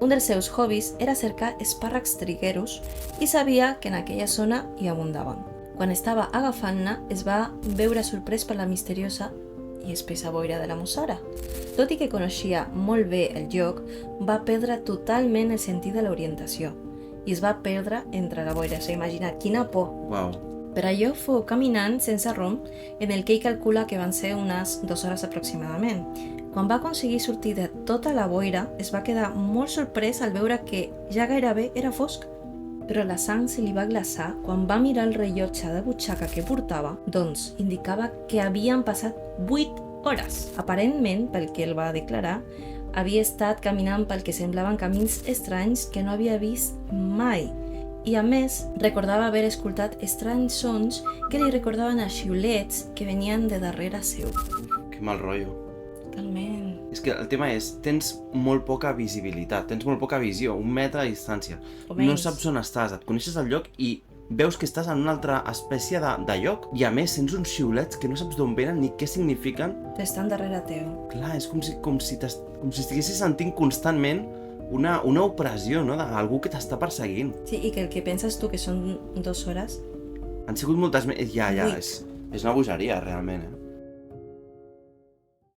Un dels seus hobbies era cercar espàrrecs trigueros i sabia que en aquella zona hi abundaven. Quan estava agafant-ne, es va veure sorprès per la misteriosa i espessa boira de la mussara. Tot i que coneixia molt bé el lloc, va perdre totalment el sentit de l'orientació i es va perdre entre la boira. Imagina't, quina por! Uau. Per allò fou caminant sense rumb en el que ell calcula que van ser unes 2 hores aproximadament. Quan va aconseguir sortir de tota la boira, es va quedar molt sorprès al veure que ja gairebé era fosc. Però la sang se li va glaçar quan va mirar el rellotge de butxaca que portava, doncs indicava que havien passat 8 hores. Aparentment, pel que ell va declarar, havia estat caminant pel que semblaven camins estranys que no havia vist mai. I a més, recordava haver escoltat estranys sons que li recordaven a xiulets que venien de darrere seu. Que mal rotllo. Totalment. És que el tema és, tens molt poca visibilitat, tens molt poca visió, 1 metre de distància. O menys. No saps on estàs, et coneixes el lloc i veus que estàs en una altra espècie de lloc i a més sents uns xiulets que no saps d'on venen ni què signifiquen. Estan darrere teu. Clar, és com si estiguessis sentint constantment una opressió, no?, d'algú que t'està perseguint. Sí, i que el que penses tu que són 2 hores... Han sigut moltes més... Ja, Vuit. és una bogeria, realment,